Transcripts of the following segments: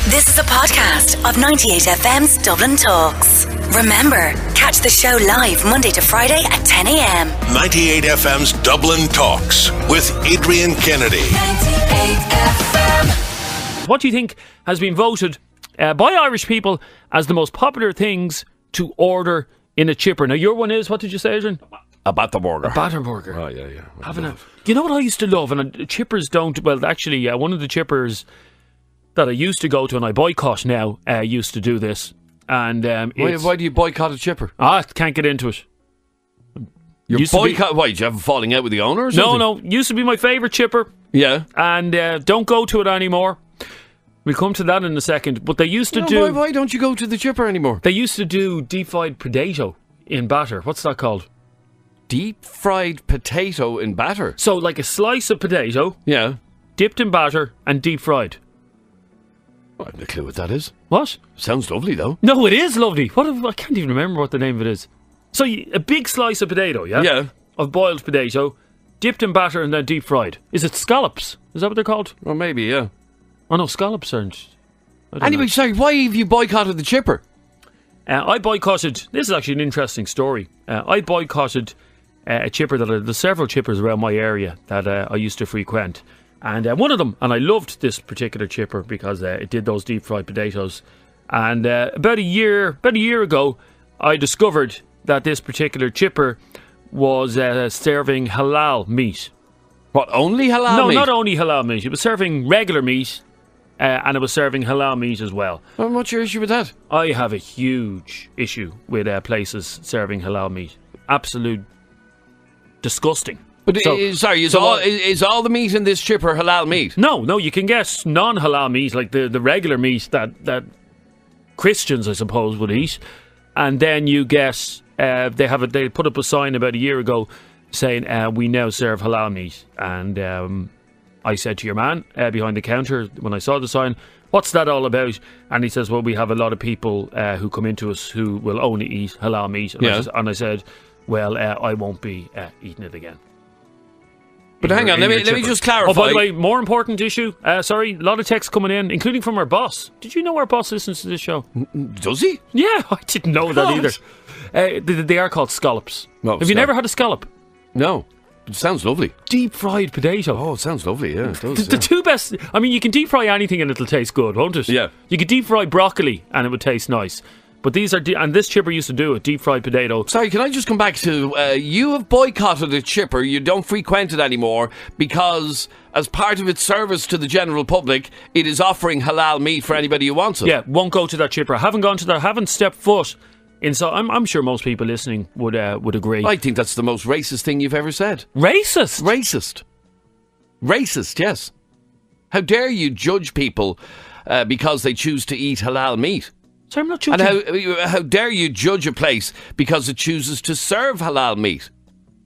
This is a podcast of 98FM's Dublin Talks. Remember, catch the show live Monday to Friday at 10 a.m. 98FM's Dublin Talks with Adrian Kennedy. 98FM. What do you think has been voted by Irish people as the most popular things to order in a chipper? Now, your one is, what did you say, Adrian? A batter burger. A batter burger. Oh, yeah. You know what I used to love? And chippers don't... Well, actually, one of the chippers that I used to go to, and I boycott now, used to do this. And why do you boycott a chipper? Can't get into it. You boycott? Why, did you have a falling out with the owner or something? No. Used to be my favourite chipper. Yeah. And don't go to it anymore. We'll come to that in a second. But they used to do... Why don't you go to the chipper anymore? They used to do deep-fried potato in batter. What's that called? Deep-fried potato in batter? So, like a slice of potato... Yeah. Dipped in batter and deep-fried. I have no clue what that is. What? Sounds lovely, though. No, it is lovely. I can't even remember what the name of it is. So, a big slice of potato, yeah? Yeah. Of boiled potato, dipped in batter and then deep-fried. Is it scallops? Is that what they're called? Well, maybe, yeah. Oh, no, scallops aren't. Anyway, sorry, why have you boycotted the chipper? I boycotted... This is actually an interesting story. I boycotted a chipper there's several chippers around my area that I used to frequent. And one of them, and I loved this particular chipper because it did those deep fried potatoes. And about a year ago, I discovered that this particular chipper was serving halal meat. What, only halal meat? No, not only halal meat. It was serving regular meat, and it was serving halal meat as well. Well, what's your issue with that? I have a huge issue with places serving halal meat. Absolute disgusting. But is all the meat in this chipper halal meat? No, you can get non-halal meat, like the regular meat that Christians, I suppose, would eat. And then you get, they put up a sign about a year ago saying, we now serve halal meat. And I said to your man behind the counter, when I saw the sign, what's that all about? And he says, well, we have a lot of people who come into us who will only eat halal meat. And I said, well, I won't be eating it again. But hang on, let me just clarify. Oh, by the way, more important issue. Sorry, a lot of texts coming in, including from our boss. Did you know our boss listens to this show? Does he? Yeah, I didn't know that either. They are called scallops. Have you never had a scallop? No. It sounds lovely. Deep fried potato. Oh, it sounds lovely, yeah. It does, the two best... I mean, you can deep fry anything and it'll taste good, won't it? Yeah. You could deep fry broccoli and it would taste nice. But these are... and this chipper used to do it, deep fried potato. Sorry, can I just come back to... you have boycotted a chipper. You don't frequent it anymore because, as part of its service to the general public, it is offering halal meat for anybody who wants it. Yeah, won't go to that chipper. Haven't gone to that. Haven't stepped foot inside. I'm sure most people listening would agree. I think that's the most racist thing you've ever said. Racist? Racist, yes. How dare you judge people because they choose to eat halal meat? So I'm not judging. And how dare you judge a place because it chooses to serve halal meat?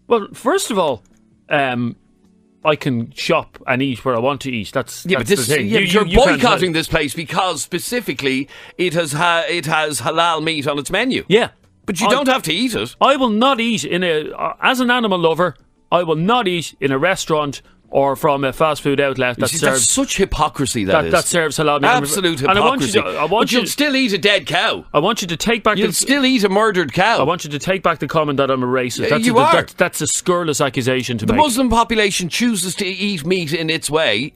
Well, first of all, I can shop and eat where I want to eat. That's the thing. You're boycotting this place because specifically it has halal meat on its menu. Yeah, but you don't have to eat it. I will not eat as an animal lover. I will not eat in a restaurant or from a fast food outlet that serves... That's such hypocrisy that serves halal meat. Absolute hypocrisy. But you'll still eat a dead cow. I want you to take back... You'll still eat a murdered cow. I want you to take back the comment that I'm a racist. You are. That's a scurrilous accusation to make. The Muslim population chooses to eat meat in its way,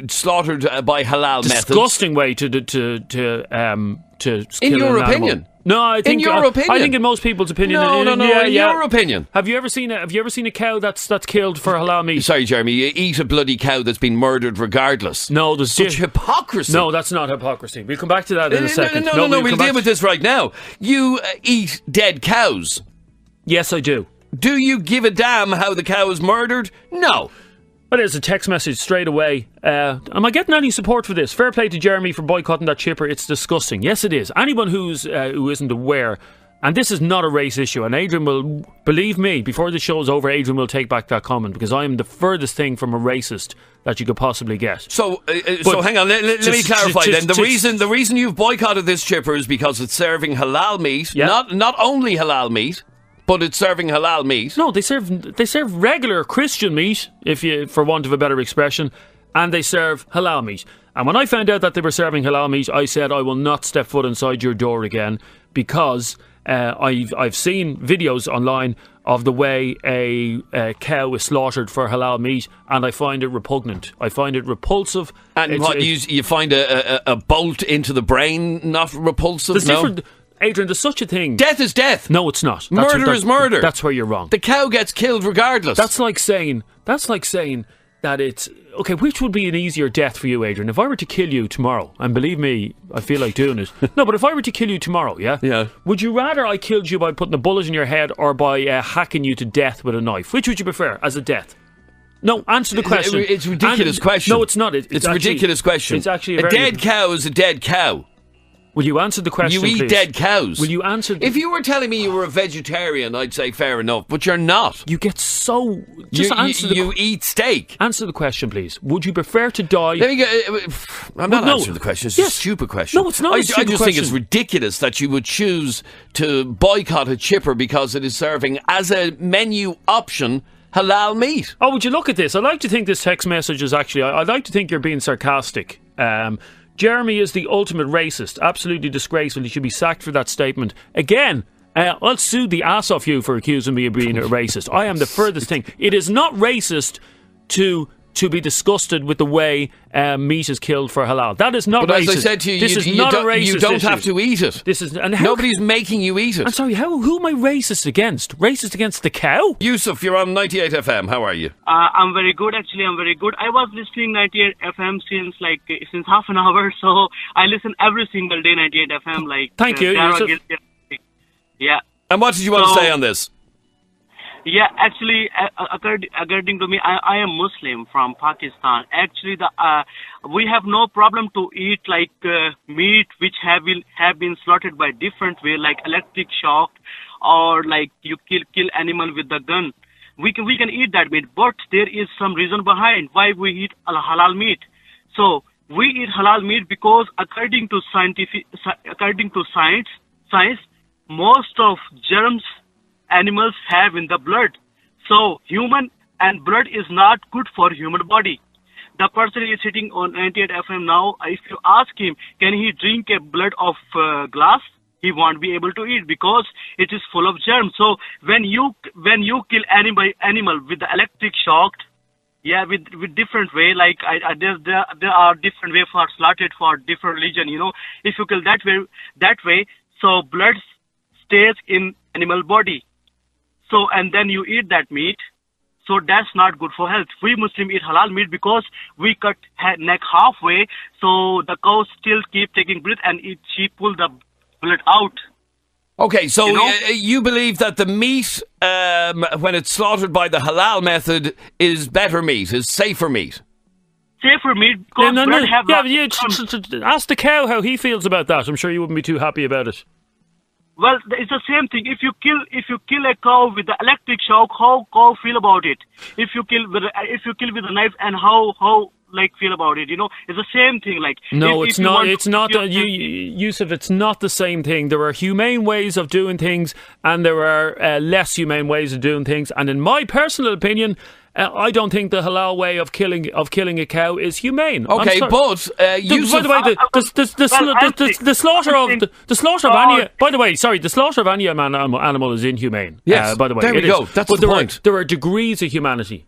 slaughtered by halal methods. Disgusting way to in your opinion. No, I think in your opinion. I think in most people's opinion. No. In your opinion. Have you ever seen a cow that's killed for halal meat? Sorry, Jeremy. You eat a bloody cow that's been murdered regardless. No, there's such hypocrisy. No, that's not hypocrisy. We'll come back to that in a second. No. We'll deal with this right now. You eat dead cows. Yes, I do. Do you give a damn how the cow is murdered? No. Well, there's a text message straight away. Am I getting any support for this? Fair play to Jeremy for boycotting that chipper. It's disgusting. Yes, it is. Anyone who isn't aware, and this is not a race issue, and Adrian will, believe me, before the show's over, Adrian will take back that comment because I am the furthest thing from a racist that you could possibly get. So hang on. Let me clarify then. The reason you've boycotted this chipper is because it's serving halal meat, not only halal meat. But it's serving halal meat. No, they serve regular Christian meat, for want of a better expression, and they serve halal meat. And when I found out that they were serving halal meat, I said I will not step foot inside your door again, because I've seen videos online of the way a cow is slaughtered for halal meat, and I find it repugnant. I find it repulsive. And you find a bolt into the brain not repulsive? There's different... Adrian, there's such a thing. Death is death. No, it's not. Murder is murder. That's where you're wrong. The cow gets killed regardless. That's like saying that it's... Okay, which would be an easier death for you, Adrian? If I were to kill you tomorrow, and believe me, I feel like doing it. No, but if I were to kill you tomorrow, yeah? Would you rather I killed you by putting a bullet in your head or by hacking you to death with a knife? Which would you prefer as a death? No, answer the question. It's a ridiculous question. No, it's not. It's a ridiculous question. It's actually a dead cow is a dead cow. Will you answer the question, You eat please? dead cows. Will you answer... If you were telling me you were a vegetarian, I'd say fair enough, but you're not. You get so... Just answer you eat steak. Answer the question, please. Would you prefer to die... Let me go, I'm not answering the question. It's a stupid question. No, it's not a stupid I just question. think it's ridiculous that you would choose to boycott a chipper because it is serving as a menu option halal meat. Oh, would you look at this? I like to think this text message is actually... I'd like to think you're being sarcastic. Jeremy is the ultimate racist. Absolutely disgraceful. He should be sacked for that statement. Again, I'll sue the ass off you for accusing me of being a racist. I am the furthest thing. It is not racist to be disgusted with the way meat is killed for halal. That is not but racist. As I said to you, this is not a racist you don't issue. have to eat it. This is, Nobody's making you eat it. I'm sorry, who am I racist against? Racist against the cow? Yusuf, you're on 98 FM. How are you? I'm very good, actually. I'm very good. I was listening 98 FM since half an hour, so I listen every single day 98 FM. Thank you, Yusuf. Yeah. And what did you want to say on this? Yeah, actually, according to me, I am Muslim from Pakistan. Actually, we have no problem to eat meat which have been slaughtered by different way, like electric shock, or like you kill animal with the gun. We can eat that meat, but there is some reason behind why we eat halal meat. So we eat halal meat because according to science, most of germs animals have in the blood. So human and blood is not good for human body. The person is sitting on 98 FM now. If you ask him, can he drink a blood of glass? He won't be able to eat because it is full of germs. So when you kill animal with the electric shock, with different way, there are different way for slaughtered for different religion. If you kill that way, so blood stays in animal body. So, and then you eat that meat. So that's not good for health. We Muslim eat halal meat because we cut neck halfway, so the cow still keep taking breath and she pull the blood out. Okay, so you believe that the meat, when it's slaughtered by the halal method, is better meat, is safer meat? Safer meat because blood have... Ask the cow how he feels about that. I'm sure you wouldn't be too happy about it. Well, it's the same thing. If you kill a cow with the electric shock, how cow feel about it? If you kill with a knife, and how feel about it? It's the same thing. No, it's not. It's not. Yusuf, it's not the same thing. There are humane ways of doing things, and there are less humane ways of doing things. And in my personal opinion, I don't think the halal way of killing a cow is humane. Okay, but Yusuf, by the way, the slaughter of any. By the way, sorry, the slaughter of any animal is inhumane. Yes, by the way, there we go. That's the point. There are degrees of humanity.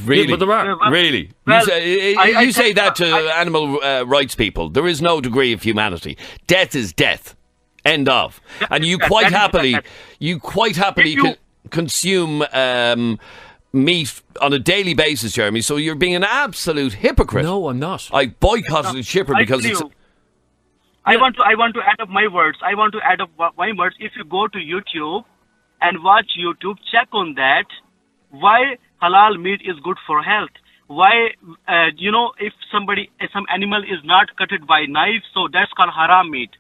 Really? Yeah, but there are. Really? You say that to animal rights people. There is no degree of humanity. Death is death. End of. And you quite happily consume meat on a daily basis, Jeremy. So you're being an absolute hypocrite. No, I'm not. I boycotted the chipper because it's... I want to add up my words. If you go to YouTube and watch YouTube, check on that. Why halal meat is good for health? Why, if some animal is not cutted by knife, so that's called haram meat.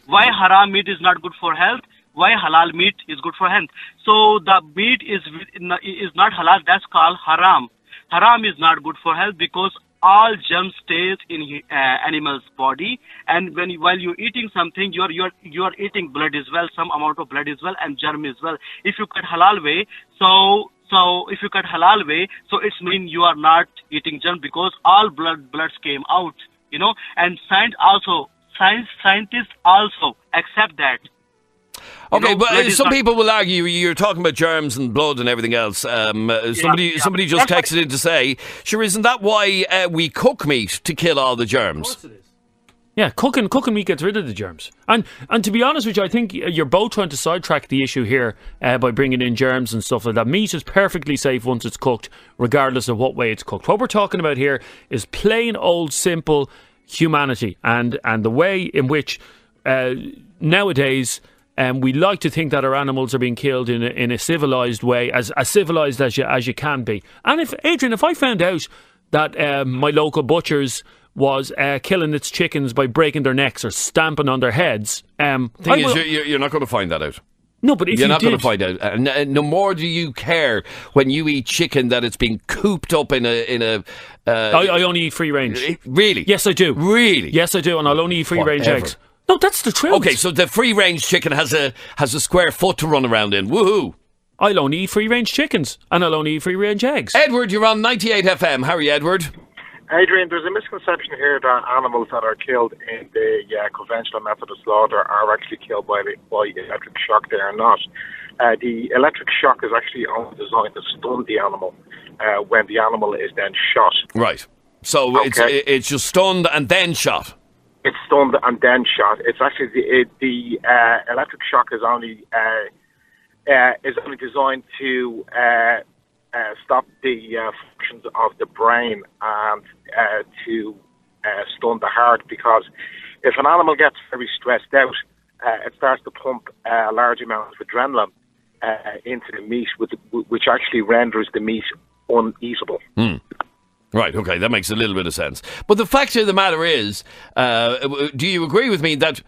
Why haram meat is not good for health? Why halal meat is good for health? So the meat is not halal, that's called haram. Haram is not good for health because all germs stays in animal's body, and while you're eating something, you are eating blood as well, some amount of blood as well, and germ as well. If you cut halal way, so So if you cut halal way, so it's mean you are not eating germ because all bloods came out, and scientists also accept that. Okay, but some people will argue you're talking about germs and blood and everything else. Somebody just texted in to say, sure, isn't that why we cook meat to kill all the germs? Of course it is. Yeah, cooking meat gets rid of the germs. And to be honest with you, I think you're both trying to sidetrack the issue here by bringing in germs and stuff like that. Meat is perfectly safe once it's cooked, regardless of what way it's cooked. What we're talking about here is plain old simple humanity and the way in which nowadays we like to think that our animals are being killed in a civilised way, as civilised as you can be. And if I found out that my local butcher's was killing its chickens by breaking their necks or stamping on their heads. You're not going to find that out. No, but if you're not going to find out, no more do you care when you eat chicken that it's been cooped up in a. I only eat free range. Really? Yes, I do. Really? Yes, I do, and I'll only eat free range eggs. No, that's the truth. Okay, so the free range chicken has a square foot to run around in. Woohoo! I'll only eat free range chickens, and I'll only eat free range eggs. Edward, you're on 98 FM. How are you, Edward? Adrian, there's a misconception here that animals that are killed in the conventional method of slaughter are actually killed by electric shock. They are not. The electric shock is actually only designed to stun the animal when the animal is then shot. Right. So it's just stunned and then shot. It's stunned and then shot. It's actually the electric shock is only designed to stop the functions of the brain and to stun the heart, because if an animal gets very stressed out, it starts to pump large amounts of adrenaline into the meat, which actually renders the meat uneatable. Right, okay, that makes a little bit of sense. But the fact of the matter is, do you agree with me that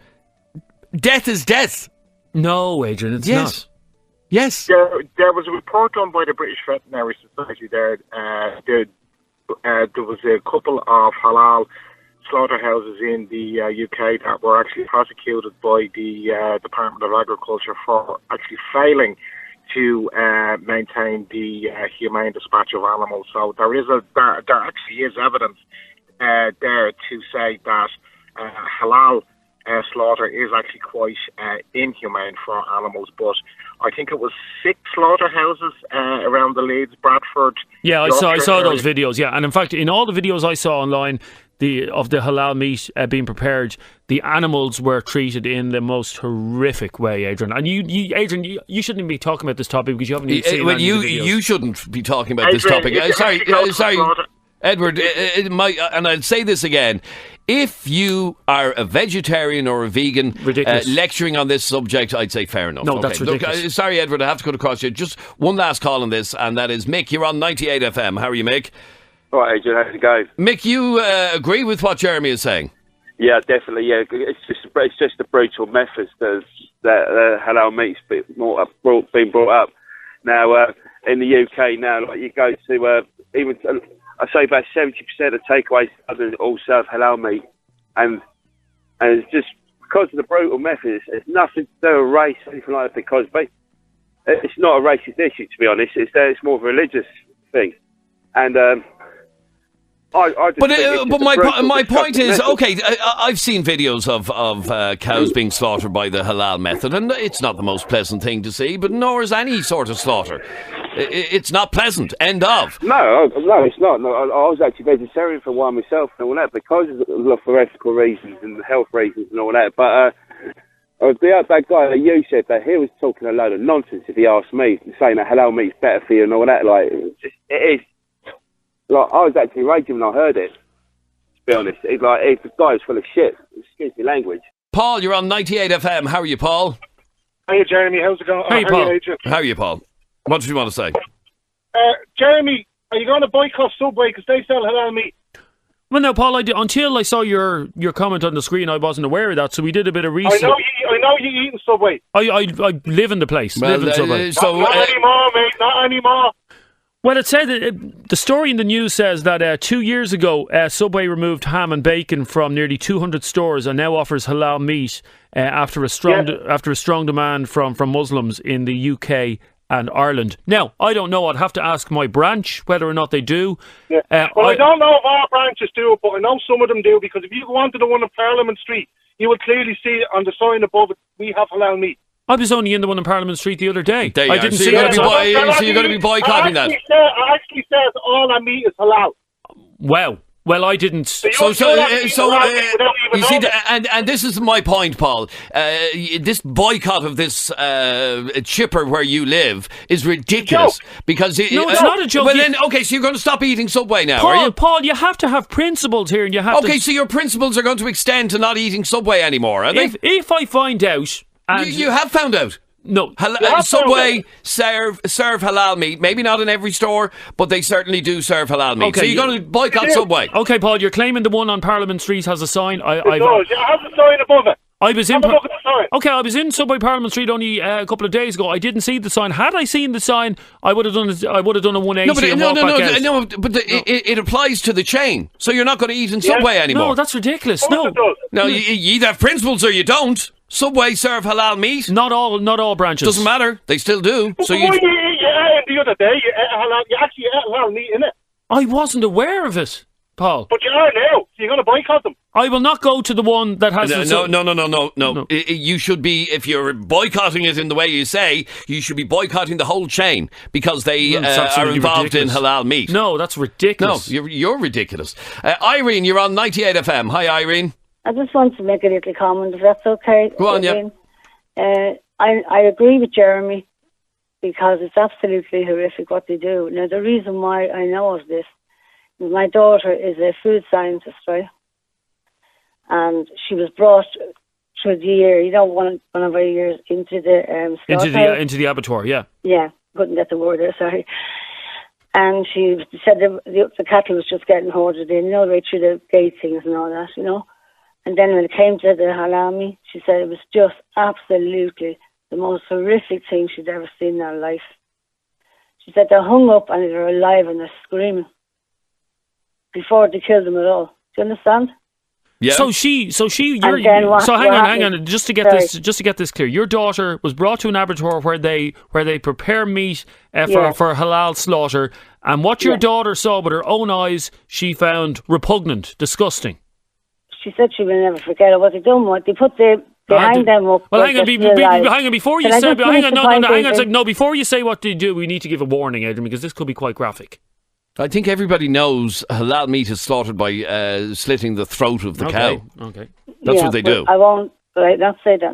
death is death? No, Adrian, it's not. Yes. There was a report done by the British Veterinary Society there. There was a couple of halal slaughterhouses in the UK that were actually prosecuted by the Department of Agriculture for actually failing to maintain the humane dispatch of animals. So there actually is evidence there to say that halal slaughter is actually quite inhumane for animals. But I think it was 6 slaughterhouses around the Leeds, Bradford. Yeah, I saw those videos. Yeah, and in fact, in all the videos I saw online of the halal meat being prepared, the animals were treated in the most horrific way, Adrian. And Adrian, you shouldn't be talking about this topic because you haven't even seen any of the videos. You shouldn't be talking about Adrian, this topic. Sorry, Edward, and I'll say this again. If you are a vegetarian or a vegan lecturing on this subject, I'd say fair enough. No, that's ridiculous. Look, sorry, Edward, I have to cut across you. Just one last call on this, and that is Mick. You're on 98 FM. How are you, Mick? All right, Adrian, how's it going? Mick, you agree with what Jeremy is saying? Yeah, definitely. Yeah, it's just the brutal methods that halal meat's been brought up. Now, in the UK now, like you go to even. I say about 70% of takeaways all serve halal meat, and it's just because of the brutal methods. It's nothing to do with race or anything like that. Because it's not a racist issue, to be honest. It's more of a religious thing, and But my point is, okay, I've seen videos of cows being slaughtered by the halal method, and it's not the most pleasant thing to see, but nor is any sort of slaughter. It's not pleasant. End of. No, it's not. No, I was actually vegetarian for a while myself and all that because for ethical reasons and health reasons and all that. But that guy that you said that he was talking a load of nonsense. If he asked me, saying that halal meat's better for you and all that, like it is. Like I was actually raging when I heard it. To be honest, the guy was full of shit. Excuse me, language. Paul, you're on 98 FM. How are you, Paul? Hey, Jeremy. How's it going? Hey, Paul. How are you, Paul? What did you want to say? Jeremy, are you going to boycott Subway because they sell halal meat? Well, no, Paul. Until I saw your comment on the screen, I wasn't aware of that. So we did a bit of research. I know you eating Subway. I live in the place. Well, live in Subway. Not anymore, mate. Not anymore. Well, it said the story in the news says that 2 years ago, Subway removed ham and bacon from nearly 200 stores and now offers halal meat after a strong demand from Muslims in the UK and Ireland. Now, I don't know. I'd have to ask my branch whether or not they do. Yeah. Well, I don't know if our branches do it, but I know some of them do, because if you go onto the one on Parliament Street, you will clearly see on the sign above it, we have halal meat. I was only in the one on Parliament Street the other day. I didn't see it. So you're going to be boycotting that? It actually says all our meat is halal. Wow. Well, I didn't. You see, and this is my point, Paul. This boycott of this chipper where you live is ridiculous because no, it's not a joke. Well, then, okay, so you're going to stop eating Subway now, Paul, are you? Paul, you have to have principles here, and you have. Okay, so your principles are going to extend to not eating Subway anymore, are they? If I find out, and you have found out. No, Subway serve halal meat. Maybe not in every store, but they certainly do serve halal meat. Okay, so you're going to boycott Subway. Okay, Paul, you're claiming the one on Parliament Street has a sign. It does. You have the sign above it. I was in. Have a look at the sign. Okay, I was in Subway Parliament Street only a couple of days ago. I didn't see the sign. Had I seen the sign, I would have done a 180. No, but it applies to the chain. So you're not going to eat in Subway anymore. No, that's ridiculous. No, you either have principles or you don't. Subway serve halal meat. Not all branches. Doesn't matter. They still do. So you the other day, you actually ate halal meat, innit? I wasn't aware of it, Paul. But you are now. So you're going to boycott them. I will not go to the one that has... No. You should be, if you're boycotting it in the way you say, you should be boycotting the whole chain because they are involved in halal meat. No, that's ridiculous. No, you're ridiculous. Irene, you're on 98 FM. Hi, Irene. I just want to make a little comment, if that's okay. Go on, yeah. I agree with Jeremy because it's absolutely horrific what they do. Now, the reason why I know of this is my daughter is a food scientist, right? And she was brought through the year, one of our years into the into the abattoir, yeah. Yeah, couldn't get the word there, sorry. And she said the cattle was just getting hoarded in, right through the gate things and all that, And then when it came to the halal, she said it was just absolutely the most horrific thing she'd ever seen in her life. She said they're hung up and they're alive and they're screaming before they killed them at all. Do you understand? Yeah. So hang on. Just to get this clear, your daughter was brought to an abattoir where they prepare meat for halal slaughter, and what your daughter saw with her own eyes, she found repugnant, disgusting. She said she will never forget it. What they done was they hang them up. Well, hang on. Before you say, before you say what they do, we need to give a warning, Adrian, because this could be quite graphic. I think everybody knows halal meat is slaughtered by slitting the throat of the cow. Okay. That's what they do. I won't. Right, not say that.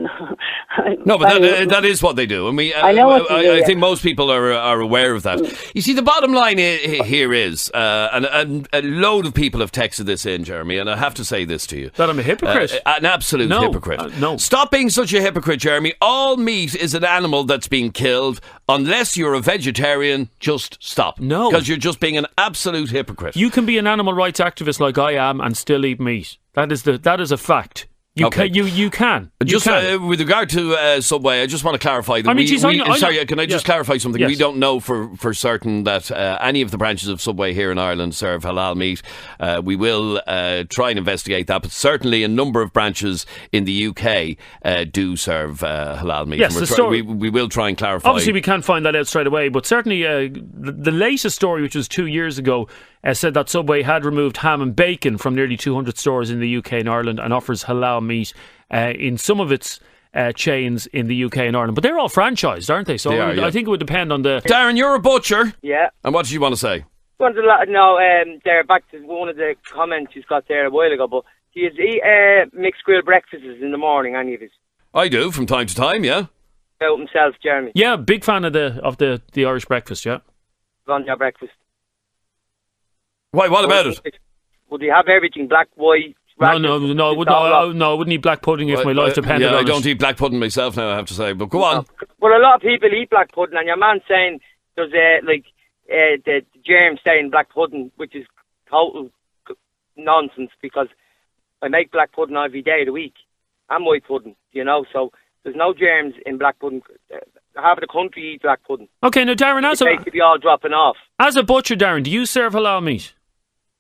No, but that is what they do. And I know what they do, I think most people are aware of that. You see, the bottom line here is, and a load of people have texted this in, Jeremy, and I have to say this to you. That I'm a hypocrite. An absolute hypocrite. No. Stop being such a hypocrite, Jeremy. All meat is an animal that's being killed. Unless you're a vegetarian, just stop. No. Because you're just being an absolute hypocrite. You can be an animal rights activist like I am and still eat meat. That is a fact. You can. Just with regard to Subway, I just want to clarify that can I just clarify something? Yes. We don't know for certain that any of the branches of Subway here in Ireland serve halal meat. We will try and investigate that, but certainly a number of branches in the UK do serve halal meat. Yes, we will try and clarify. Obviously, we can't find that out straight away, but certainly the latest story, which was 2 years ago, said that Subway had removed ham and bacon from nearly 200 stores in the UK and Ireland and offers halal meat in some of its chains in the UK and Ireland. But they're all franchised, aren't they? So I think it would depend on the... Darren, you're a butcher. Yeah. And what did you want to say? I wanted to let know, there, back to one of the comments you got there a while ago, but do you eat mixed grill breakfasts in the morning, any of it? I do, from time to time, yeah. About himself, Jeremy? Yeah, big fan of the Irish breakfast, yeah. On your breakfast. Why? What about it? Would you have everything black, white? No, I wouldn't eat black pudding if my life depended on it. I don't eat black pudding myself now, I have to say, but go on. Well, a lot of people eat black pudding, and your man's saying there's the germs stay in black pudding, which is total nonsense, because I make black pudding every day of the week, and white pudding, so there's no germs in black pudding. Half of the country eat black pudding. Okay, now Darren, be all dropping off. As a butcher, Darren, do you serve halal meat?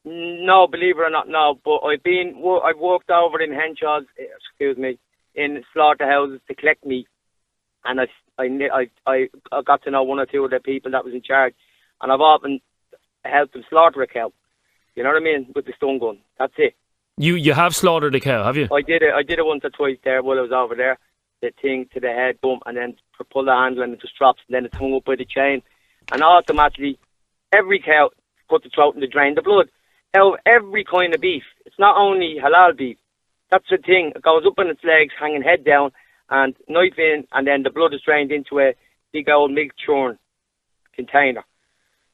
No, believe it or not, no. But I've worked over in Henshaw's, in slaughterhouses to collect meat. and I got to know one or two of the people that was in charge, and I've often helped them slaughter a cow. You know what I mean? With the stun gun. That's it. You have slaughtered a cow, have you? I did it once or twice there while I was over there. The thing to the head, boom, and then pull the handle and it just drops, and then it's hung up by the chain, and automatically every cow put the throat and they drain the blood. Now every kind of beef, it's not only halal beef. That's the thing. It goes up on its legs, hanging head down, and knife in, and then the blood is drained into a big old milk churn container.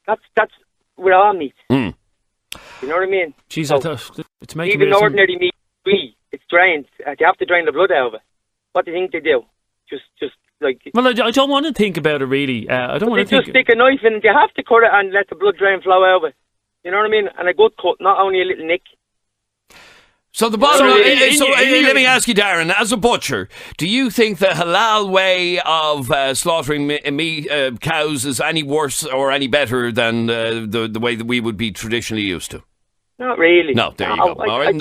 That's with all meat. Mm. You know what I mean? Jeez, so, I thought it's making even ordinary meat, it's drained. You have to drain the blood out of it. What do you think they do? Just like. Well, I don't want to think about it really. I don't want to think. Just stick a knife in. You have to cut it and let the blood drain flow out of it. You know what I mean? And a good cut, not only a little nick. So the bottom line, let me ask you, Darren, as a butcher, do you think the halal way of slaughtering cows is any worse or any better than the way that we would be traditionally used to? Not really. No, there you go. All right,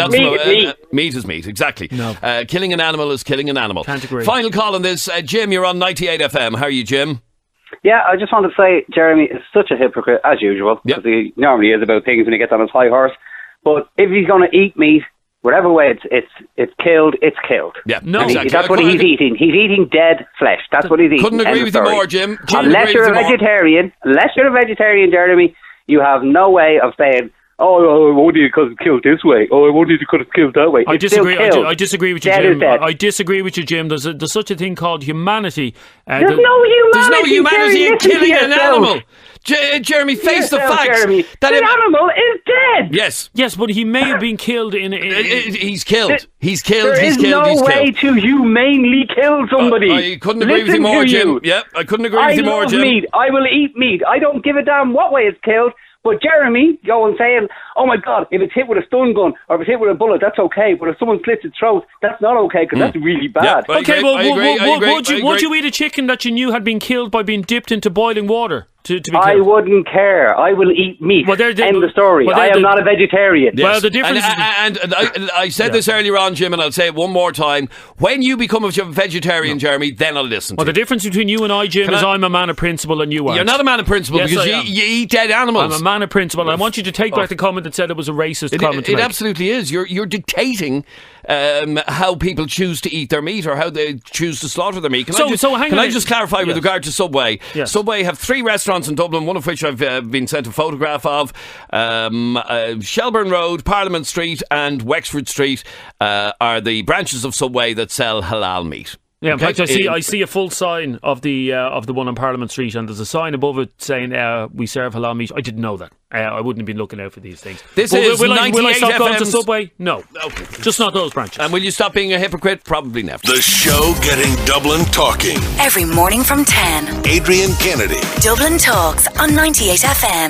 meat is meat, exactly. No. Killing an animal is killing an animal. Can't agree. Final call on this. Jim, you're on 98 FM. How are you, Jim? Yeah, I just wanted to say, Jeremy is such a hypocrite, as usual, because he normally is about things when he gets on his high horse. But if he's going to eat meat, whatever way it's killed, it's killed. Yeah, no, exactly. That's what he's eating. He's eating dead flesh. That's what he's eating. Couldn't agree with you more, Jim. Unless you're a vegetarian, Jeremy, you have no way of saying, oh, I wanted to cut it killed this way. Oh, I wanted to cut it killed that way. I disagree. I disagree with you, Jim. I disagree with you, Jim. There's such a thing called humanity. There's no humanity in killing an animal. Jeremy, face the facts. Jeremy, that animal is dead. Yes, but he may have been killed in. He's killed. He's killed. There is no way to humanely kill somebody. I couldn't agree with you more, Jim. Yep, I couldn't agree with you more, Jim. I love meat. I will eat meat. I don't give a damn what way it's killed. But Jeremy going saying, oh my God, if it's hit with a stun gun or if it's hit with a bullet, that's okay. But if someone slits its throat, that's not okay because that's really bad. Yep, okay, would you eat a chicken that you knew had been killed by being dipped into boiling water? To be I wouldn't care. I will eat meat. End the story. I am not a vegetarian. Yes. Well, the difference and I said this earlier on, Jim, and I'll say it one more time. When you become a vegetarian, Jeremy, then I'll listen to you. The difference between you and I, Jim, is I'm a man of principle and you aren't. You're not a man of principle because you eat dead animals. I'm a man of principle. And I want you to take back the comment that said it was a racist comment. It absolutely is. You're dictating how people choose to eat their meat or how they choose to slaughter their meat. Can I just clarify with regard to Subway? Yes. Subway have 3 restaurants in Dublin, one of which I've been sent a photograph of. Shelburne Road, Parliament Street and Wexford Street are the branches of Subway that sell halal meat. Yeah, in fact, I see a full sign of the one on Parliament Street, and there's a sign above it saying we serve halal meat. I didn't know that. I wouldn't have been looking out for these things. Will I stop going to Subway? No. Okay. Just not those branches. And will you stop being a hypocrite? Probably never. The show getting Dublin talking. Every morning from 10. Adrian Kennedy. Dublin Talks on 98 FM.